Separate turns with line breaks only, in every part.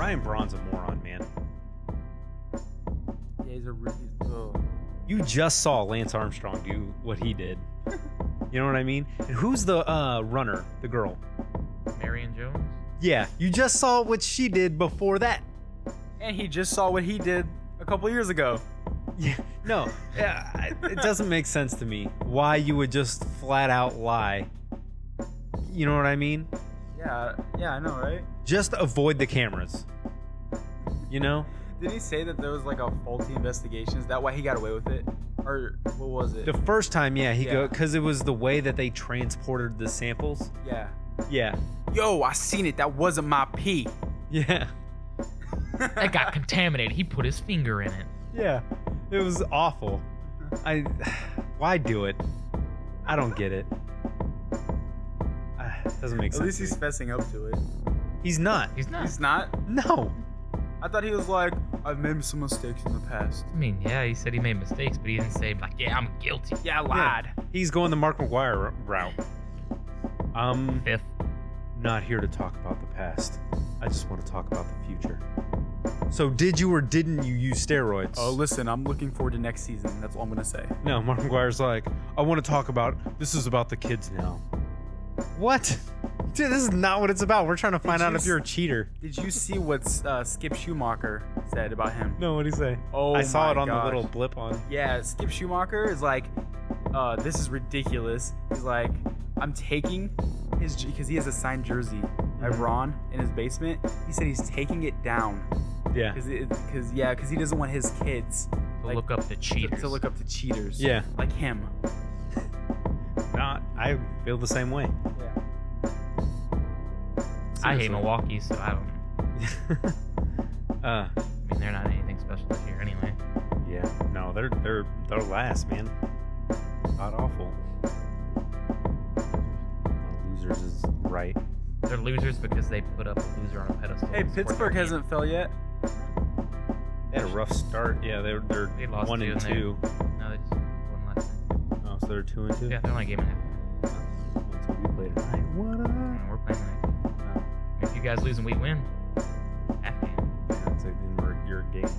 Ryan Braun's a moron, man.
Yeah, he's a really.
You just saw Lance Armstrong do what he did. You know what I mean? And who's the runner, the girl?
Marion Jones?
Yeah, you just saw what she did before that.
And he just saw what he did a couple years ago.
Yeah, no, it doesn't make sense to me why you would just flat out lie. You know what I mean?
Yeah, I know, right?
Just avoid the cameras. You know?
Did he say that there was like a faulty investigation? Is that why he got away with it? Or what was it?
The first time, yeah, because it was the way that they transported the samples.
Yeah.
Yeah.
Yo, I seen it. That wasn't my pee.
Yeah.
That got contaminated. He put his finger in it.
Yeah. It was awful. Why do it? I don't get it. Doesn't make sense.
At least he's fessing up to it.
He's not.
He's not.
He's not?
No.
I thought he was like, I've made some mistakes in the past.
I mean, yeah, he said he made mistakes, but he didn't say, like, yeah, I'm guilty.
Yeah, I lied.
Yeah. He's going the Mark McGuire route.
Fifth.
Not here to talk about the past. I just want to talk about the future. So did you or didn't you use steroids?
Oh, listen, I'm looking forward to next season. That's all I'm going to say.
No, Mark McGuire's like, I want to talk about, this is about the kids now. What? Dude, this is not what it's about. We're trying to find out if you're a cheater.
Did you see what Skip Schumacher said about him?
No, what'd he say?
Oh,
I saw
my
it on
gosh.
the little blip on.
Yeah, Skip Schumacher is like, this is ridiculous. He's like, I'm taking his, because he has a signed jersey by Ron in his basement. He said he's taking it down.
Yeah.
Because he doesn't want his kids
To look up the cheaters.
to look up to cheaters.
Yeah.
Like him.
I feel the same way.
Yeah.
I hate Milwaukee, so I don't.
uh,
I mean, they're not anything special this year anyway.
yeah. No, they're last, man. God awful. Losers is right.
They're losers because they put up a loser on a pedestal.
Hey,
to support
Pittsburgh
their
hasn't fell yet.
They had a rough start. Yeah, they're
They lost
1
two,
and
and
2.
team. No, they just won last night.
Oh, so they're 2 and 2.
Yeah, they're only a game and a half.
Until we play tonight. What up?
And we're playing tonight. If you guys lose and we win, half game.
Yeah, it's like your game.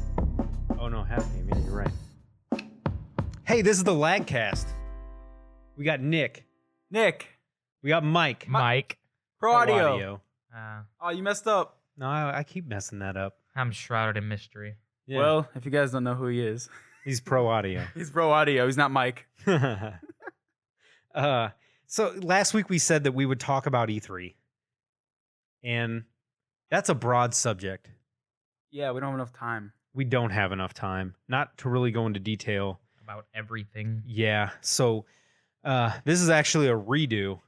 Oh no, half game. Yeah, you're right. Hey, this is the Lagcast. We got Nick. We got Mike.
Mike.
Pro audio. Oh, you messed up.
No, I keep messing that up.
I'm shrouded in mystery.
Yeah.
Well, if you guys don't know who he is,
he's pro audio.
he's pro audio. He's not Mike.
So last week we said that we would talk about E3. And that's a broad subject.
Yeah, we don't have enough time.
We don't have enough time. Not to really go into detail.
About everything.
Yeah. So this is actually a redo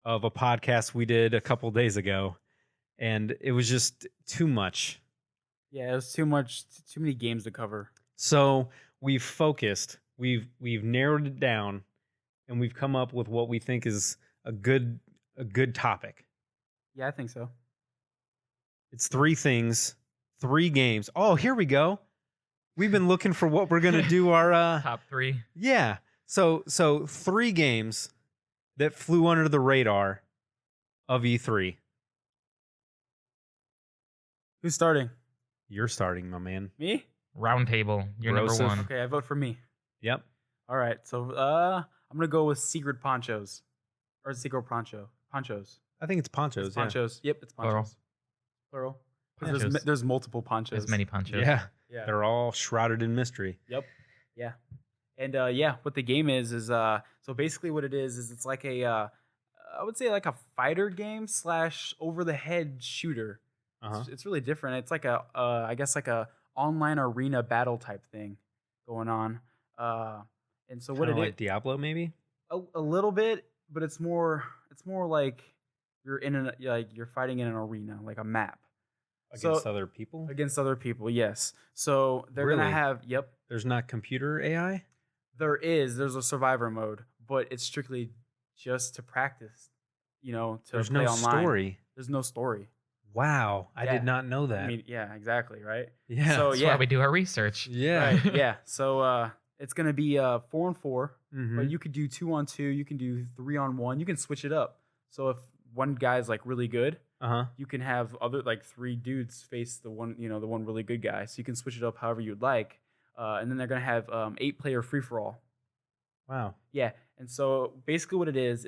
of a podcast we did a couple days ago. And it was just too much.
Yeah, it was too much, too many games to cover.
So we've focused, we've narrowed it down, and we've come up with what we think is a good topic.
Yeah, I think so.
It's 3 things, 3 games. Oh, here we go. We've been looking for what we're gonna do our
Top 3.
Yeah. So 3 games that flew under the radar of E3.
Who's starting?
You're starting, my man.
Me?
Round table. You're
Broseph.
number 1.
Okay, I vote for me.
Yep.
All right, so I'm gonna go with Secret Ponchos, or Secret Ponchos.
I think it's Ponchos.
It's Ponchos. Yep, it's Ponchos. Plural. 'Cause
Ponchos.
there's multiple Ponchos.
There's many ponchos.
Yeah.
Yeah.
They're all shrouded in mystery.
Yep. Yeah. And yeah, what the game is so basically what it is it's like a I would say like a fighter game / over the head shooter.
Uh-huh.
It's really different. It's like a I guess like a online arena battle type thing going on. And so what
Kinda
it
like Diablo, maybe?
a little bit, but it's more like you're you're fighting in an arena, like a map.
Against other people?
Against other people, yes. So they're
Really?
gonna have
There's not computer AI?
there's a survivor mode, but it's strictly just to practice, to
There's
play
no
online.
story.
There's no story.
Wow. I
Yeah.
did not know that.
I mean, yeah, exactly, right?
yeah.
So
That's
yeah,
why we do our research.
yeah.
right, yeah. So it's gonna be 4-on-4,
Mhm.
but you could do 2-on-2, you can do 3-on-1, you can switch it up. So if one guy's like really good, you can have other like 3 dudes face the one, the one really good guy. So you can switch it up however you'd like. And then they're gonna have 8-player free for all.
Wow.
Yeah, and so basically what it is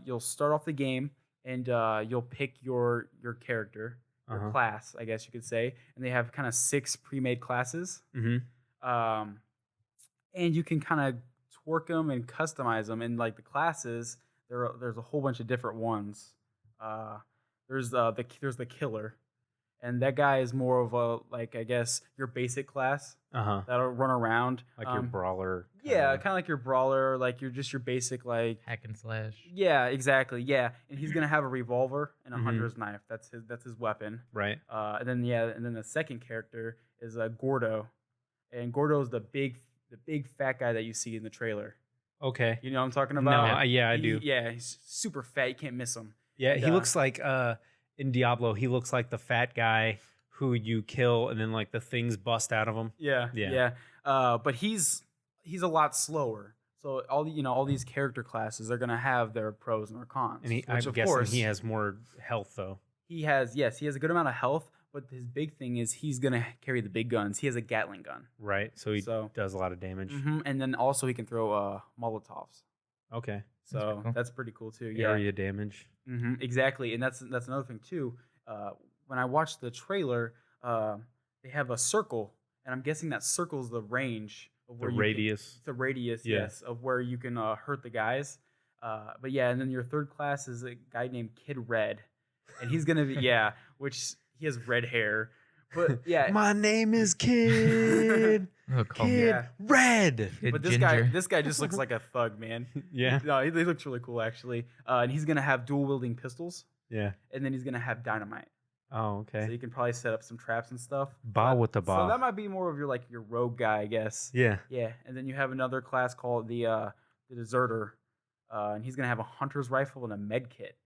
you'll start off the game and you'll pick your character, your class, I guess you could say, and they have kind of 6 pre-made classes. And you can kind of twerk them and customize them. And like the classes, there's a whole bunch of different ones. There's the killer, and that guy is more of a like I guess your basic class that'll run around
like your brawler.
Yeah, kind of like your brawler, like you're just your basic like
hack and slash.
Yeah, exactly. Yeah, and he's gonna have a revolver and a hunter's knife. That's his weapon.
Right.
And then the second character is Gordo, and Gordo is the big fat guy that you see in the trailer.
Okay.
You know what I'm talking about?
No, yeah, I do.
Yeah, he's super fat. You can't miss him.
Yeah, he looks like in Diablo. He looks like the fat guy who you kill, and then like the things bust out of him.
Yeah. But he's a lot slower. So all these character classes are gonna have their pros and their cons.
And I'm guessing he has more health though.
He has a good amount of health, but his big thing is he's gonna carry the big guns. He has a Gatling gun.
Right. So he does a lot of damage.
And then also he can throw Molotovs.
Okay.
So that's pretty cool too. Yeah.
Area damage.
Exactly, and that's another thing too. When I watched the trailer, they have a circle, and I'm guessing that circle's the range of where
the radius.
Yes, of where you can hurt the guys. But yeah, and then your third class is a guy named Kid Red, and he's gonna be which he has red hair. But yeah,
my name is Kid. Kid Red.
But this guy just looks like a thug, man.
Yeah.
No, he looks really cool actually. And he's gonna have dual wielding pistols.
Yeah.
And then he's gonna have dynamite.
Oh, okay.
So you can probably set up some traps and stuff.
With the
So that might be more of your rogue guy, I guess.
Yeah.
Yeah. And then you have another class called the Deserter, and he's gonna have a hunter's rifle and a med kit.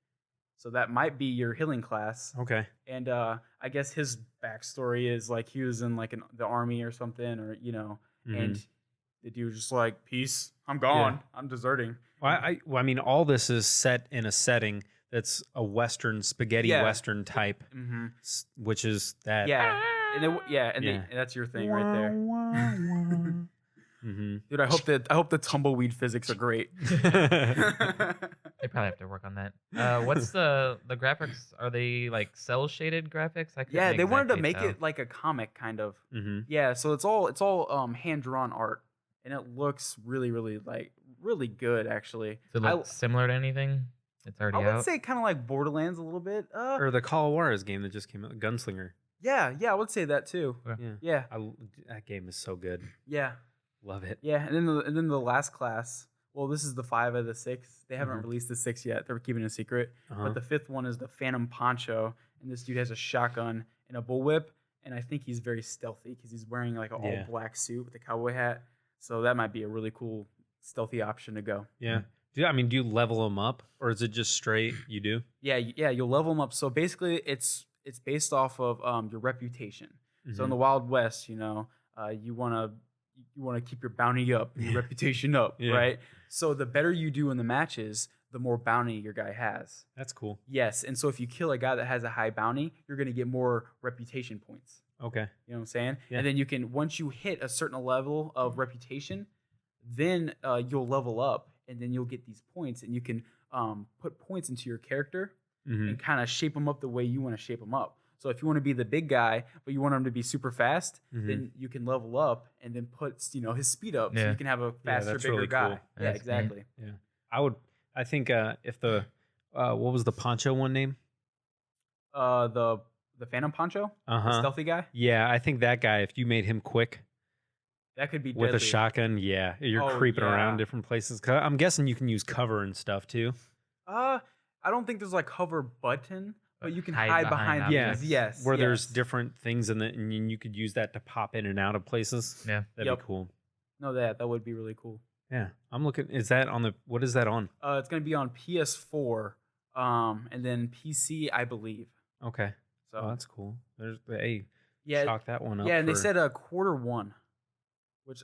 So that might be your healing class.
Okay.
And I guess his backstory is like he was in like the army or something, or and the dude was just like, "Peace, I'm gone. Yeah. I'm deserting."
Well, I mean, all this is set in a setting that's a Western spaghetti Western type, which is that.
Yeah. And that's your thing right there. Dude, I hope the tumbleweed physics are great.
They probably have to work on that. What's the graphics? Are they like cell shaded graphics?
They wanted to make it like a comic kind of. Yeah, so it's all hand drawn art, and it looks really really good actually.
Does it look similar to anything? It's already out.
I would say kind of like Borderlands a little bit.
Or the Call of Juarez game that just came out, Gunslinger.
Yeah, I would say that too. Yeah.
That game is so good.
Yeah.
Love it.
Yeah, and then the last class. Well, this is the 5 of the 6. They haven't released the 6 yet. They're keeping it a secret. But the 5th one is the Phantom Poncho, and this dude has a shotgun and a bullwhip, and I think he's very stealthy because he's wearing like an all black suit with a cowboy hat. So that might be a really cool stealthy option to go.
Yeah. Do you level them up, or is it just straight? You do?
Yeah. You'll level them up. So basically, it's based off of your reputation. So in the Wild West, you want to keep your bounty up, your reputation up, right? So the better you do in the matches, the more bounty your guy has.
That's cool.
Yes, and so if you kill a guy that has a high bounty, you're going to get more reputation points.
Okay.
You know what I'm saying?
Yeah.
And then you can, once you hit a certain level of reputation, then you'll level up, and then you'll get these points, and you can put points into your character and kind of shape them up the way you want to shape them up. So if you want to be the big guy, but you want him to be super fast, then you can level up and then put his speed up, so you can have a faster, bigger
really
guy.
cool.
Yeah, exactly.
Yeah, I think if the what was the poncho one name?
The Phantom Poncho, the stealthy guy.
Yeah, I think that guy. If you made him quick,
that could be
with
deadly.
a shotgun. Yeah, you're creeping around different places. 'Cause I'm guessing you can use cover and stuff too.
I don't think there's like cover button. But you can hide behind
yes, where there's different things in it, and you could use that to pop in and out of places.
Yeah,
that'd be cool.
No, that would be really cool.
Yeah, I'm looking. Is that on the? What is that on?
It's gonna be on PS4, and then PC, I believe.
Okay, so that's cool. There's chalk that one up.
Yeah, and they said Q1, which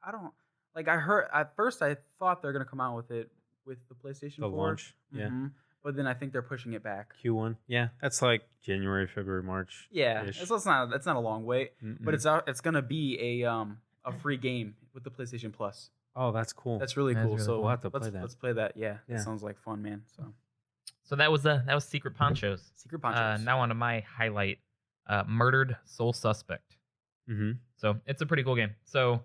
I don't like. I heard at first I thought they're gonna come out with it with the PlayStation 4
launch. Yeah.
but then I think they're pushing it back.
Q1. Yeah, that's like January, February, March.
Yeah, it's not a long wait, but it's gonna be a free game with the PlayStation Plus.
Oh, that's cool.
That's really cool. So
we'll have to play that.
Let's play that. Yeah, that sounds like fun, man.
So that was Secret Ponchos.
Secret Ponchos.
Now on to my highlight, Murdered Soul Suspect. So it's a pretty cool game. So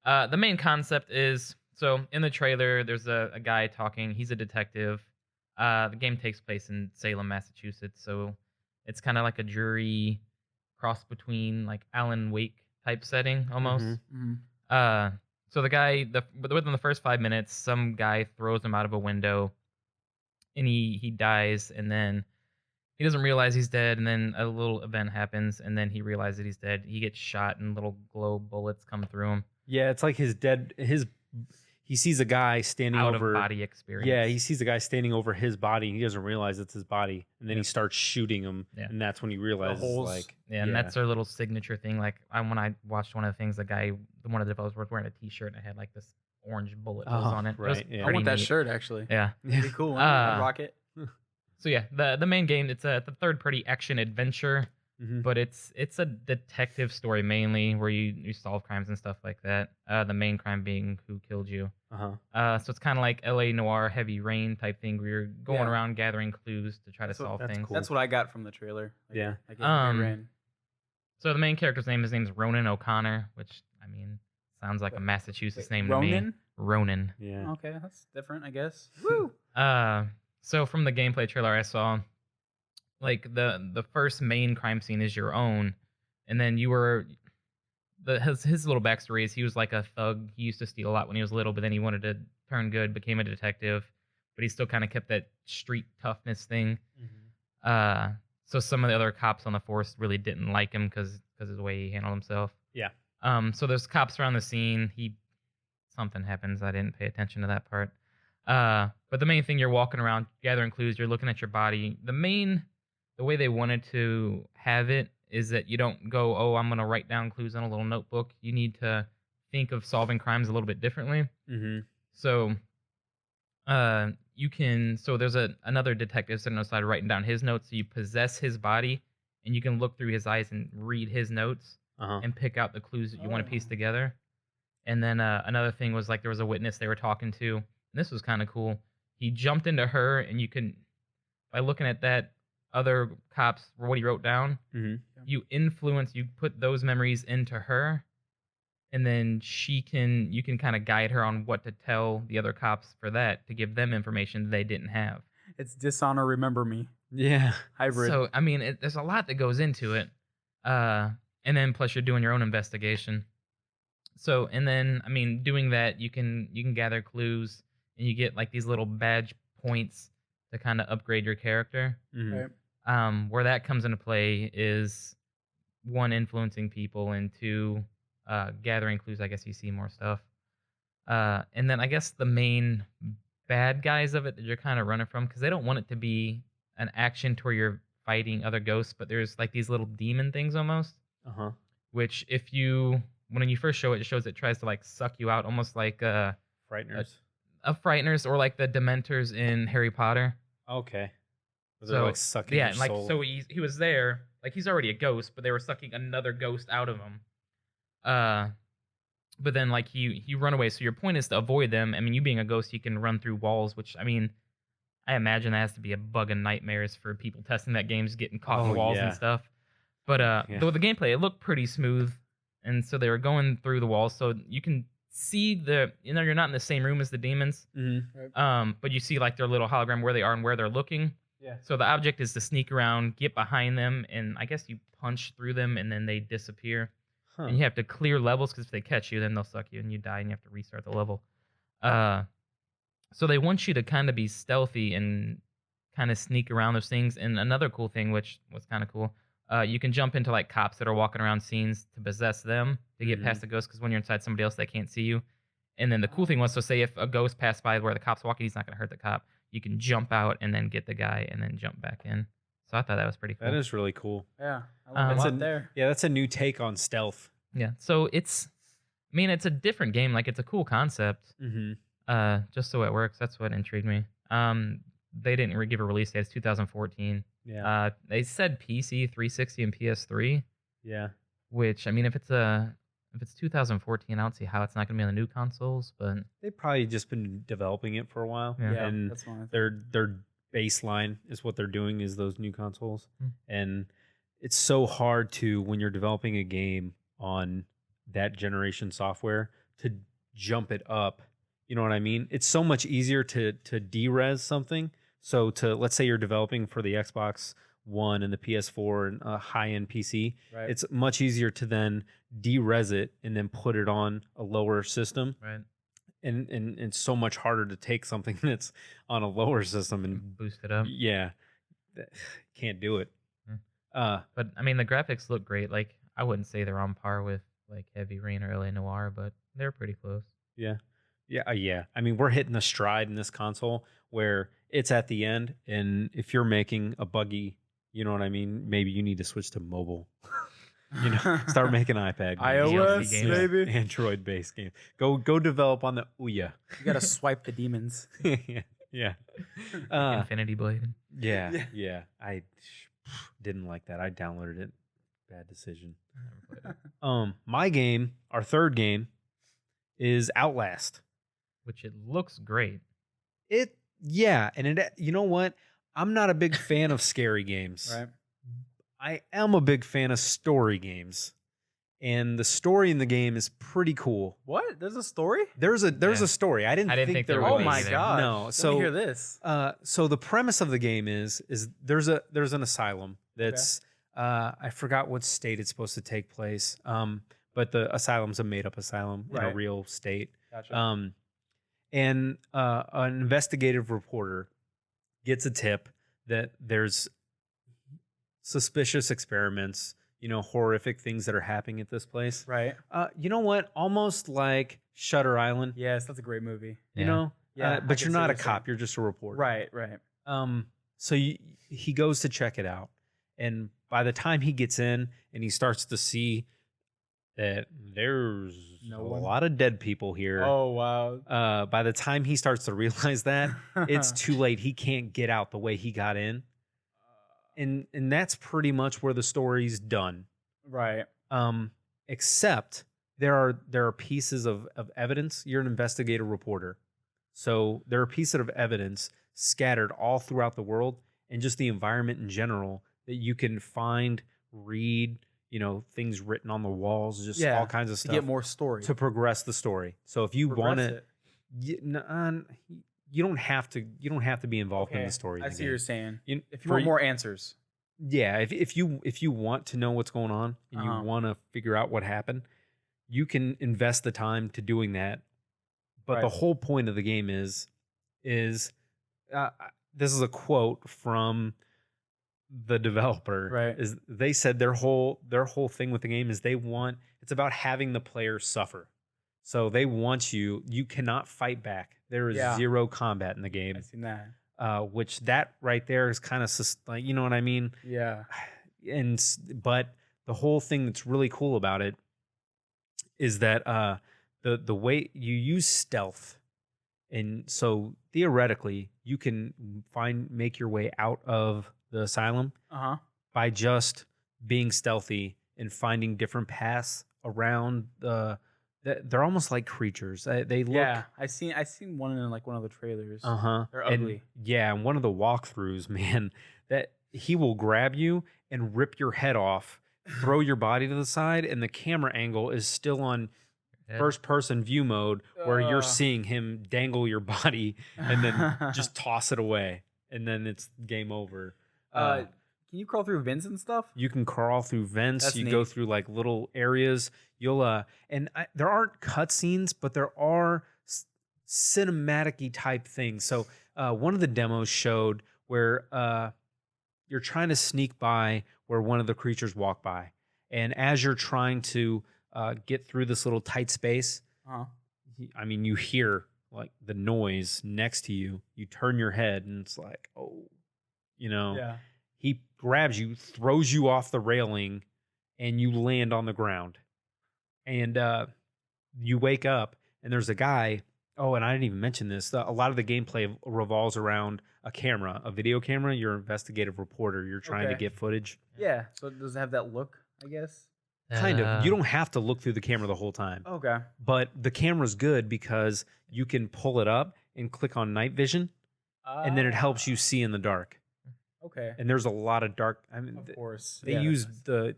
the main concept is, so in the trailer, there's a guy talking. He's a detective. The game takes place in Salem, Massachusetts. So it's kind of like a jury cross between like Alan Wake type setting almost. So the guy, within the first 5 minutes, some guy throws him out of a window, and he dies, and then he doesn't realize he's dead, and then a little event happens, and then he realizes that he's dead. He gets shot, and little glow bullets come through him.
Yeah, it's like he sees a guy standing
out
over
of body experience.
Yeah, he sees a guy standing over his body, and he doesn't realize it's his body, and then he starts shooting him, and that's when he realizes
and that's their little signature thing. Like when I watched one of the things, one of the developers was wearing a T-shirt and it had like this orange bullet holes on it.
Right,
I want that shirt actually.
Yeah,
pretty cool. Rock it.
So yeah, the main game, it's the third-party action adventure. But it's a detective story mainly, where you solve crimes and stuff like that. The main crime being who killed you. So it's kind of like L.A. noir, Heavy Rain type thing, where you're going around gathering clues to try to solve things.
Cool. That's what I got from the trailer.
So the main character's his name's Ronan O'Connor, which I mean sounds like a Massachusetts name to me. Ronan.
Yeah. Okay, that's different, I guess. Woo.
So from the gameplay trailer I saw, like the first main crime scene is your own, and then you were his little backstory is he was like a thug. He used to steal a lot when he was little, but then he wanted to turn good, became a detective, but he still kind of kept that street toughness thing. So some of the other cops on the force really didn't like him because of the way he handled himself.
Yeah.
So there's cops around the scene. Something happens. I didn't pay attention to that part. But the main thing, you're walking around gathering clues. You're looking at your body. The way they wanted to have it is that you don't go, oh, I'm going to write down clues on a little notebook. You need to think of solving crimes a little bit differently. So there's another detective sitting outside writing down his notes. So you possess his body, and you can look through his eyes and read his notes and pick out the clues that you want to piece together. And then another thing was like there was a witness they were talking to. And this was kind of cool. He jumped into her, and you can, by looking at that other cops, what he wrote down, you put those memories into her, and then you can kind of guide her on what to tell the other cops for that, to give them information they didn't have.
It's Dishonor, Remember Me.
Yeah.
Hybrid.
So, I mean, there's a lot that goes into it. And then plus you're doing your own investigation. So, and then, I mean, doing that, you can gather clues, and you get like these little badge points to kind of upgrade your character. Where that comes into play is, one, influencing people, and two, gathering clues. I guess you see more stuff. And then I guess the main bad guys of it that you're kind of running from, because they don't want it to be an action to where you're fighting other ghosts, but there's like these little demon things almost. Which when you first show it, it tries to like suck you out, almost like
Frighteners.
Frighteners, or like the Dementors in Harry Potter.
Okay.
So
like sucking your soul.
So he was there, like he's already a ghost, but they were sucking another ghost out of him. But then like he run away. So your point is to avoid them. I mean, you being a ghost, you can run through walls, which I mean, I imagine that has to be a bug and nightmares for people testing that game's getting caught in the walls and stuff. But the gameplay, it looked pretty smooth, and so they were going through the walls, so you can see you're not in the same room as the demons, but you see like their little hologram where they are and where they're looking.
Yeah.
So the object is to sneak around, get behind them, and I guess you punch through them, and then they disappear. And you have to clear levels, because if they catch you, then they'll suck you, and you die, and you have to restart the level. So they want you to kind of be stealthy and kind of sneak around those things. And another cool thing, which was kind of cool, you can jump into like cops that are walking around scenes to possess them to get past the ghost, because when you're inside somebody else, they can't see you. And then the cool thing was, so say if a ghost passed by where the cop's walking, he's not going to hurt the cop. You can jump out and then get the guy and then jump back in. So I thought that was pretty cool.
That is really cool.
Yeah. That's
that's a new take on stealth.
Yeah. So it's a different game. Like, it's a cool concept. Just so it works. That's what intrigued me. they didn't give a release date. It's 2014.
Yeah.
They said PC, 360, and PS3.
Yeah.
Which, I mean, if it's 2014, I don't see how it's not going to be on the new consoles. But
They've probably just been developing it for a while,
Yeah.
and
that's fine.
their baseline is what they're doing is those new consoles,
Hmm.
and it's so hard to when you're developing a game on that generation software to jump it up. You know what I mean? It's so much easier to de-res something. So let's say you're developing for the Xbox One and the PS4 and a high-end PC.
Right.
It's much easier to then de-res it and then put it on a lower system.
right,
And it's so much harder to take something that's on a lower system and
boost it up.
yeah, can't do it.
But I mean, the graphics look great. Like, I wouldn't say they're on par with like Heavy Rain or LA Noire, but they're pretty close.
Yeah. I mean, we're hitting a stride in this console where it's at the end, and if you're making a buggy, you know what I mean? Maybe you need to switch to mobile. Start making iPad games.
iOS,
games.
maybe.
Android-based game. Go develop on the Ouya.
You gotta swipe the demons.
Yeah.
Infinity Blade.
Yeah. I didn't like that. I downloaded it. Bad decision.
I never played it.
My game, our third game, is Outlast.
Which it looks great.
And it, you know what? I'm not a big fan of scary games.
Right.
I am a big fan of story games, and the story in the game is pretty cool.
What? There's a story?
There's a
Yeah.
story. I didn't think there
would
was.
Oh my
either.
god!
No,
Let
so
me hear this.
So the premise of the game is there's an asylum that's I forgot what state it's supposed to take place. But the asylum's a made up asylum in a
Right.
real state.
Gotcha.
And an investigative reporter gets a tip that there's suspicious experiments, horrific things that are happening at this place.
Right.
You know what? Almost like Shutter Island.
Yes, that's a great movie.
You
Yeah.
know,
Yeah, I
but
can
you're
see
not
what
a
you're saying.
cop. You're just a reporter.
Right. Right.
So he goes to check it out, and by the time he gets in and he starts to see that there's
No
a
one.
lot of dead people here.
Oh wow.
By the time he starts to realize that, it's too late. He can't get out the way he got in, and that's pretty much where the story's done.
Right.
Except there are pieces of evidence. You're an investigative reporter, so there are pieces of evidence scattered all throughout the world and just the environment in general that you can find, read. Things written on the walls, just all kinds of
To
stuff
get more story.
to progress the story. So if you want
Progress
to,
it.
you don't have to. You don't have to be involved in
Okay,
the story.
I
of the
see what you're
game.
saying.
You-
If you
for
want
y-
more answers.
Yeah, if you want to know what's going on and you want to figure out what happened, you can invest the time to doing that. But the
Right.
whole point of the game is this is a quote from the developer.
Right.
Is they said their whole thing with the game is it's about having the player suffer. So they want you cannot fight back. There is
Yeah.
zero combat in the game.
I've seen that.
Which that right there is kind of like, you know what I mean?
Yeah.
But the whole thing that's really cool about it is that the way you use stealth, and so theoretically you can make your way out of the asylum by just being stealthy and finding different paths around they're almost like creatures. They look.
Yeah. I seen one in like one of the trailers. They're ugly.
And one of the walkthroughs, man, that he will grab you and rip your head off, throw your body to the side, and the camera angle is still on first person view mode where you're seeing him dangle your body and then just toss it away, and then it's game over.
Can you crawl through vents and stuff?
You can crawl through vents.
That's
You go
neat.
through like little areas. There aren't cutscenes, but there are cinematic-y type things. So one of the demos showed where you're trying to sneak by where one of the creatures walk by, and as you're trying to get through this little tight space, I mean, you hear like the noise next to you. You turn your head, and it's like, oh,
Yeah.
He grabs you, throws you off the railing, and you land on the ground. And you wake up, and there's a guy Oh, and I didn't even mention this. A lot of the gameplay revolves around a camera, a video camera. You're an investigative reporter. You're trying to
Okay.
get footage.
Yeah. So does it have that look? I guess.
Kind of. You don't have to look through the camera the whole time.
Okay.
But the camera's good because you can pull it up and click on night vision, and then it helps you see in the dark.
Okay.
And there's a lot of dark. I mean,
Of course.
they use the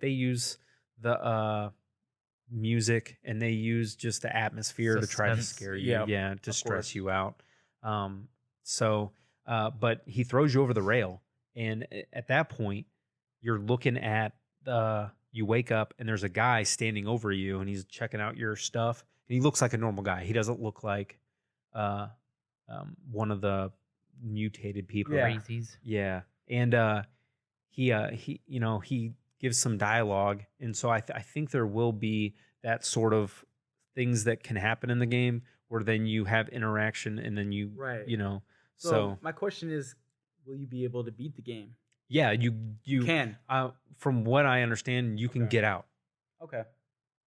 music, and they use just the atmosphere to try to
Suspense.
scare you.
Yeah,
Yeah, to
of
stress
course.
you out. But he throws you over the rail, and at that point, you're looking at you wake up, and there's a guy standing over you, and he's checking out your stuff, and he looks like a normal guy. He doesn't look like one of the mutated people.
Yeah.
Crazies.
Yeah, and he gives some dialogue, and so I think there will be that sort of things that can happen in the game where then you have interaction, and then you
Right.
So
my question is, will you be able to beat the game?
yeah, you
Can.
from what I understand, you can
Okay.
get out,
Okay.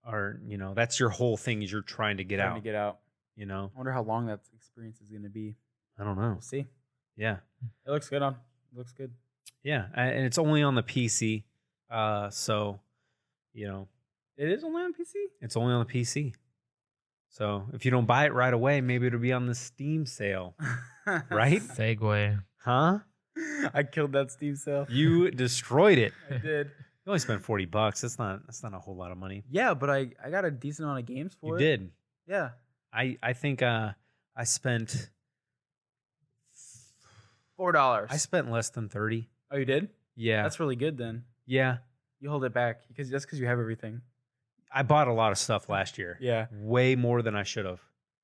or that's your whole thing is you're trying to get
Trying
out.
to get out.
I
I wonder how long that experience is going to be.
don't know.
We'll see.
Yeah,
It looks good on. It looks good.
yeah, and it's only on the PC, so
It is only on PC.
it's only on the PC. So if you don't buy it right away, maybe it'll be on the Steam sale, right?
Segue.
Huh?
I killed that Steam sale.
You destroyed it.
I did.
You only spent $40. That's not a whole lot of money.
Yeah, but I got a decent amount of games for
You
it.
did.
Yeah.
I think I spent
$4.
I spent less than 30.
Oh, you did?
Yeah.
That's really good then.
Yeah.
You hold it back because you have everything.
I bought a lot of stuff last year.
Yeah.
Way more than I should have.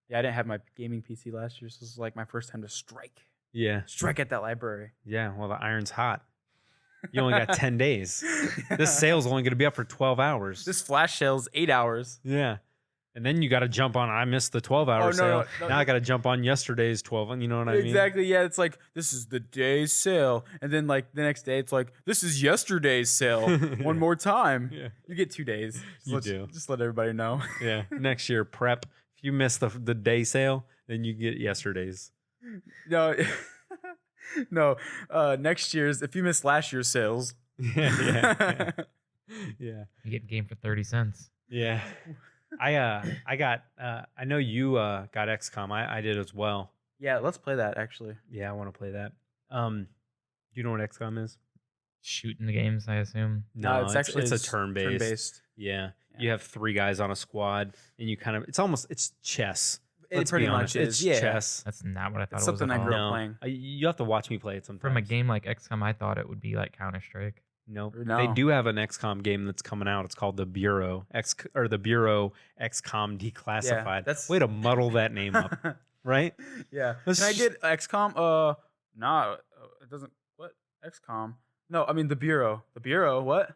Yeah, I didn't have my gaming PC last year, so this is like my first time to strike
Yeah.
at that library.
Yeah. Well, the iron's hot. You only got 10 days. This sale's only going to be up for 12 hours.
This flash sale's 8 hours.
Yeah. And then you got to jump on. I missed the 12-hour
Oh, no,
sale.
no,
Now I got to jump on yesterday's 12. You know what I mean?
Exactly. Yeah, it's like this is the day's sale, and then like the next day, it's like this is yesterday's sale. One more time.
Yeah.
You get 2 days.
You do.
Just let everybody know.
Yeah. Next year, prep. If you miss the day sale, then you get yesterday's.
No, no. Next year's if you missed last year's sales.
Yeah. Yeah.
You get a game for 30 cents.
Yeah. I got I know you got XCOM. I did as well.
Yeah, let's play that actually.
Yeah, I want to play that. Do you know what XCOM is?
Shooting the games, I assume.
No, it's actually
a turn-based.
turn-based.
Yeah.
Yeah.
You have 3 guys on a squad, and you kind of it's chess.
It
Let's
pretty
be
much
honest.
is,
It's
yeah.
chess.
That's not what I thought
It's
it was.
something
at
I
all.
grew up playing.
You have to watch me play it sometimes.
From a game like XCOM, I thought it would be like Counter Strike.
Nope.
No.
They do have an XCOM game that's coming out. It's called the Bureau the Bureau XCOM Declassified.
that's-
Way to muddle that name up, right?
Yeah.
Let's
Can I
sh-
get XCOM? Nah, it doesn't. What? XCOM? No, I mean the Bureau. The Bureau. What?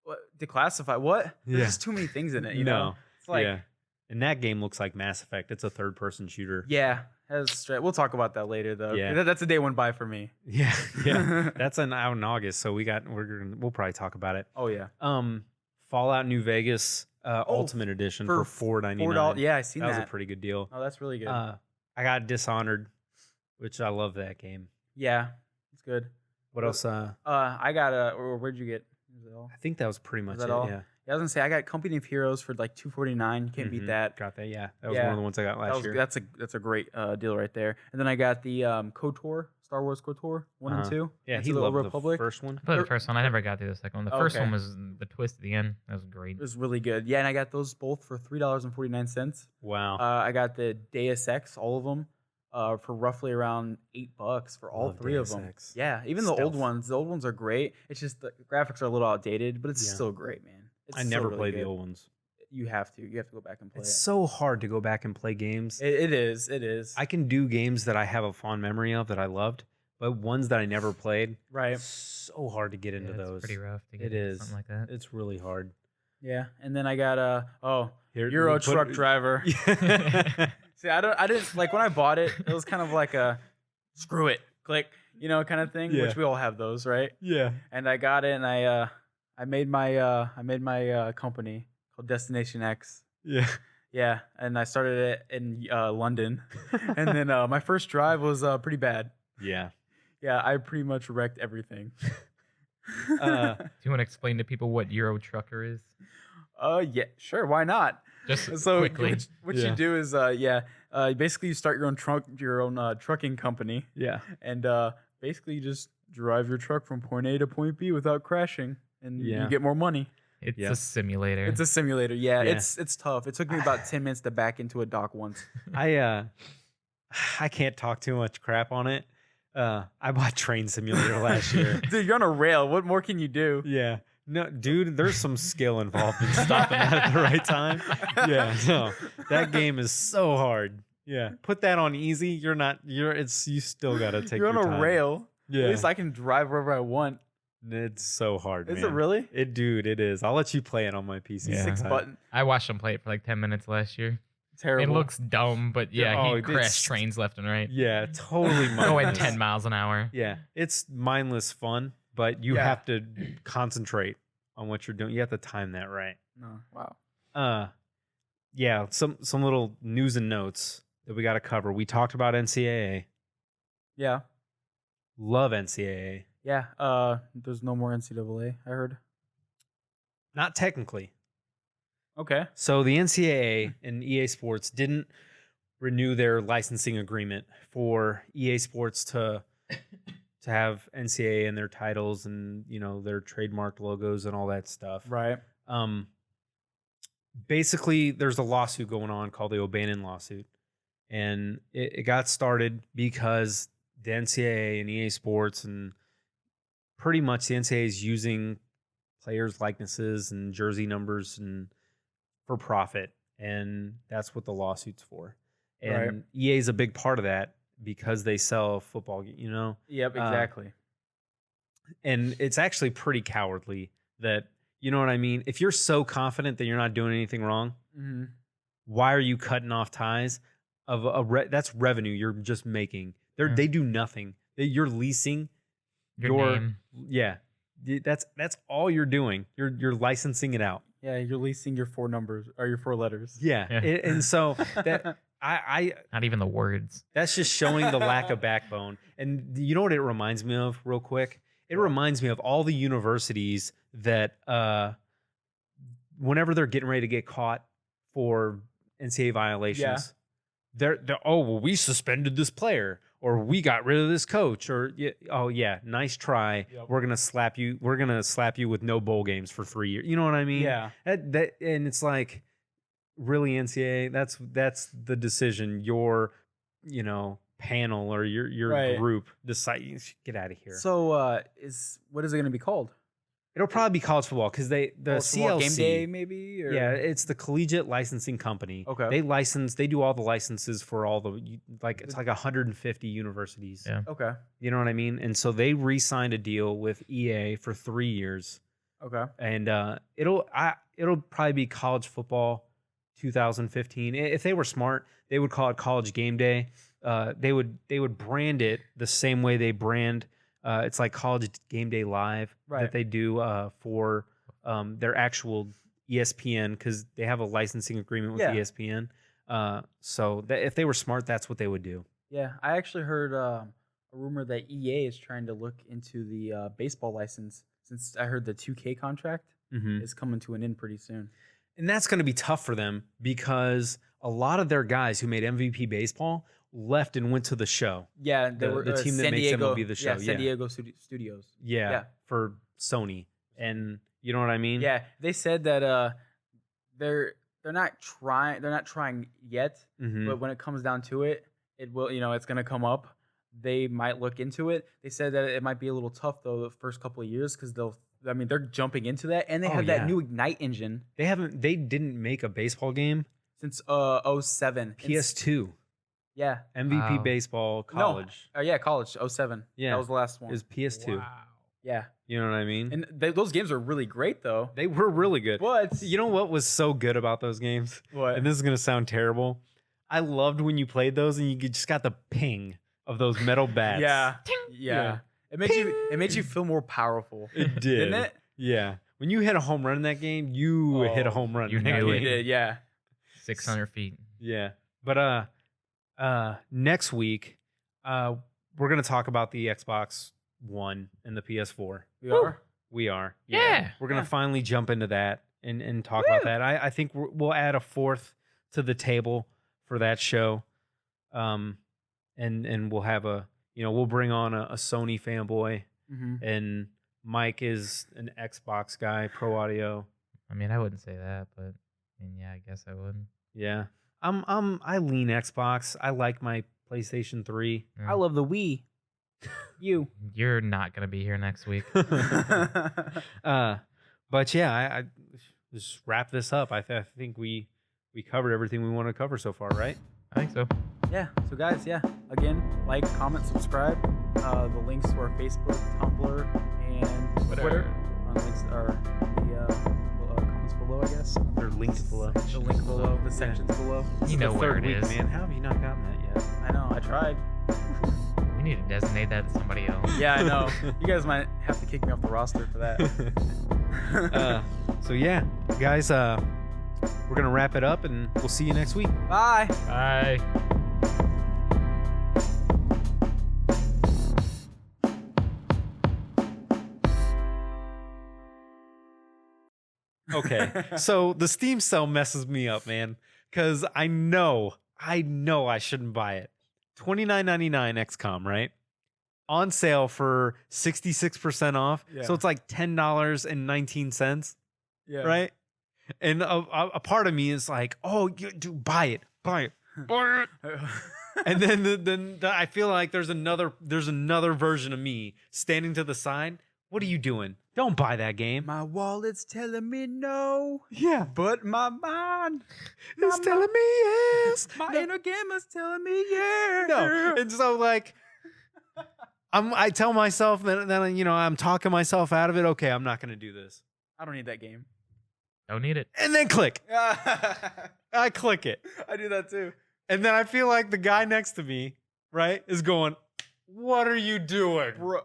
What? Declassified. What?
Yeah.
There's just too many things in it. You know. It's like.
yeah. And that game looks like Mass Effect. It's a third-person shooter.
Yeah. We'll talk about that later, though.
Yeah.
That's a day went by for me.
Yeah, yeah. That's out in August, so we'll probably talk about it.
Oh yeah.
Fallout New Vegas Ultimate Edition for $4.99.
$4. Yeah, I seen
that
that.
was a pretty good deal.
Oh, that's really good.
I got Dishonored, which I love that game.
yeah, it's good.
What else?
I got or where'd you get? Is it all?
I think that was pretty much
that
it.
all?
Yeah,
Yeah, I was gonna say I got Company of Heroes for like $249. Can't beat
Mhm.
that.
Got that. Yeah, that was
Yeah.
one of the ones I got last year.
That's a great deal right there. And then I got the KOTOR, Star Wars KOTOR 1 and 2.
Yeah,
Knights
he
of the Old
loved
Republic.
the first one.
I played
Er-
the first one. I never got through the second one. The
Oh,
first
okay.
one was the twist at the end. That was great.
It was really good. Yeah, and I got those both for $3.49.
Wow.
I got the Deus Ex, all of them, for roughly around $8 for all
Love
3
Deus
of them.
Ex.
Yeah, even the old
Stealth.
ones. The old ones are great. It's just the graphics are a little outdated, but it's
Yeah.
still great, man. It's
I
still
never
really
played
good.
the old ones.
You have to. You have to go back and play
It's
it.
so hard to go back and play games.
It is. It is.
I can do games that I have a fond memory of that I loved, but ones that I never played,
right.
it's so hard to get into
Yeah, it's
those.
pretty rough to get
It
into
is.
something like that.
It's really hard.
Yeah, and then I got
Here,
Euro
we'll put-
truck driver. See, I didn't like when I bought it. It was kind of like a screw it, click, kind of thing.
Yeah.
Which we all have those, right?
yeah.
And I got it, and I made my company called Destination X.
Yeah.
Yeah, and I started it in London, and then my first drive was pretty bad.
Yeah.
Yeah, I pretty much wrecked everything.
Do you want to explain to people what Euro Trucker is?
Yeah, sure, why not?
Just
So
quickly.
what you do is basically you start your own trucking company,
Yeah.
and basically you just drive your truck from point A to point B without crashing, and
Yeah.
you get more money.
It's
Yeah.
a simulator.
It's a simulator. Yeah,
Yeah.
it's tough. It took me about 10 minutes to back into a dock once.
I can't talk too much crap on it. I bought Train Simulator last year.
Dude, you're on a rail. What more can you do?
Yeah. No, dude, there's some skill involved in stopping that at the right time. Yeah, no. That game is so hard. Yeah. Put that on easy. You still gotta take
You're on
your
a
time.
rail.
Yeah.
At least I can drive wherever I want.
It's so hard,
Is
man.
it really?
Dude, it is. I'll let you play it on my PC.
Yeah.
6
sometime.
button.
I watched him play it for like 10 minutes last year.
Terrible.
It looks dumb, but yeah,
Oh,
he
it's-
crashed trains left and right.
Yeah, totally mindless.
Going 10 miles an hour.
Yeah, it's mindless fun, but you
Yeah.
have to concentrate on what you're doing. You have to time that right.
No. Wow.
Yeah, some little news and notes that we got to cover. We talked about NCAA.
Yeah.
Love NCAA.
Yeah. There's no more NCAA, I heard.
Not technically.
Okay.
So the NCAA and EA Sports didn't renew their licensing agreement for EA Sports to have NCAA in their titles and, you know, their trademarked logos and all that stuff.
Right.
Basically, there's a lawsuit going on called the O'Bannon lawsuit. And it got started because the NCAA and EA Sports and pretty much the NCAA is using players' likenesses and jersey numbers and for profit. And that's what the lawsuit's for. And
Right.
EA is a big part of that because they sell football, you know?
Yep, exactly.
And it's actually pretty cowardly that, you know what I mean? If you're so confident that you're not doing anything wrong,
Mm-hmm.
why are you cutting off ties of that's revenue you're just making? They do nothing. You're leasing
Your name.
yeah. That's all you're doing. You're licensing it out.
Yeah, you're leasing your 4 numbers or your 4 letters.
Yeah.
Yeah.
And so that I
Not even the words.
that's just showing the lack of backbone. And you know what it reminds me of real quick? It reminds me of all the universities that whenever they're getting ready to get caught for NCAA violations, they're oh, well, we suspended this player or we got rid of this coach or oh yeah, nice try.
Yep.
We're gonna slap you with no bowl games for 3 years. You know what I mean?
Yeah.
That and it's like, really, NCAA, that's the decision your panel or your
Right.
group decide. You should get out of here.
So what is it going to be called?
It'll probably be college football because the
College football
CLC
game day maybe? Or?
yeah, it's the Collegiate Licensing Company.
Okay.
They do all the licenses for all the it's like 150 universities.
Yeah.
Okay.
You know what I mean? And so they re-signed a deal with EA for 3 years.
Okay.
And it'll probably be college football 2015. If they were smart, they would call it College Game Day. They would brand it the same way they brand. It's like College Game Day Live
Right.
that they do for their actual ESPN because they have a licensing agreement with
Yeah.
ESPN. So if they were smart, that's what they would do.
Yeah, I actually heard a rumor that EA is trying to look into the baseball license since I heard the 2K contract
Mm-hmm.
is coming to an end pretty soon.
And that's going to be tough for them because a lot of their guys who made MVP baseball left and went to the show.
Yeah, they
The
were
team that
San
makes
Diego,
MLB the show,
Yeah, San
yeah.
Diego Studios.
Yeah,
Yeah.
for Sony. And you know what I mean?
Yeah, they said that they're not trying yet,
Mhm.
but when it comes down to it, it will, it's going to come up. They might look into it. They said that it might be a little tough though the first couple of years because they're jumping into that and they
Oh,
have
yeah.
that new Ignite engine
They didn't make a baseball game.
since 07.
PS2
Yeah.
MVP
Wow.
baseball college
Oh yeah, college 07.
Yeah.
That was the last one.
is PS2.
Wow.
Yeah.
You know what I mean?
And those games are really great though.
They were really good.
But
You know what was so good about those games?
what?
And this is gonna sound terrible. I loved when you played those and you just got the ping of those metal bats.
Yeah.
Yeah.
Yeah. It made you feel more powerful.
It did.
Didn't it?
Yeah. When you hit a home run in that game, you hit a home run.
you
in that
knew
You
it.
game.
did, yeah.
600 feet.
Yeah. But next week, we're gonna talk about the Xbox One and the PS4.
We are.
We are.
Yeah.
We're gonna
Yeah.
finally jump into that and talk about that. I think we'll add a fourth to the table for that show. And we'll have we'll bring on a Sony fanboy, and Mike is an Xbox guy, pro audio.
I mean, I wouldn't say that, but yeah, I guess I would.
Yeah. I lean Xbox. I like my PlayStation 3.
Yeah.
I love the Wii. You.
You're not gonna be here next week.
But yeah, I just wrap this up. I think we covered everything we want to cover so far, right?
I think so.
Yeah. So guys, again, like, comment, subscribe. The links to our Facebook, Tumblr, and Twitter on links are in the comments below, I guess.
They're linked below.
The link below, the sections below.
You know
the
where
third
it
week,
is.
man. How have you not gotten that yet?
I know. I tried.
We need to designate that to somebody else.
Yeah, I know. You guys might have to kick me off the roster for that.
So yeah, guys, we're gonna wrap it up, and we'll see you next week.
Bye.
Bye.
Okay, so the Steam sale messes me up, man, because I know I shouldn't buy it. $29.99 XCOM, right? On sale for 66% off.
Yeah.
So it's like $10.19,
Yeah.
right? And a part of me is like, oh, dude, buy it. And then I feel like there's another version of me standing to the side. What are you doing? Don't buy that game.
My wallet's telling me no,
Yeah,
but my mind,
it's telling me yes.
my inner gamer's telling me yeah.
No, and so like, I tell myself that I'm talking myself out of it. Okay, I'm not gonna do this,
I don't need that game.
Don't need it.
and then click.
I
I click it,
do that too.
and then I feel like the guy next to me, right, is going, "What are you doing?
Bro.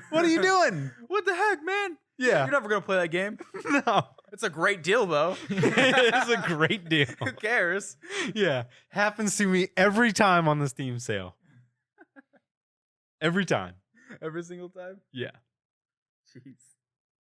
What are you doing?"
What the heck, man?
Yeah,
You're never gonna play that game.
no,
It's a great deal, though.
it is a great deal.
Who cares?
Yeah, happens to me every time on the Steam sale. Every time.
Every single time.
Yeah.
Jeez.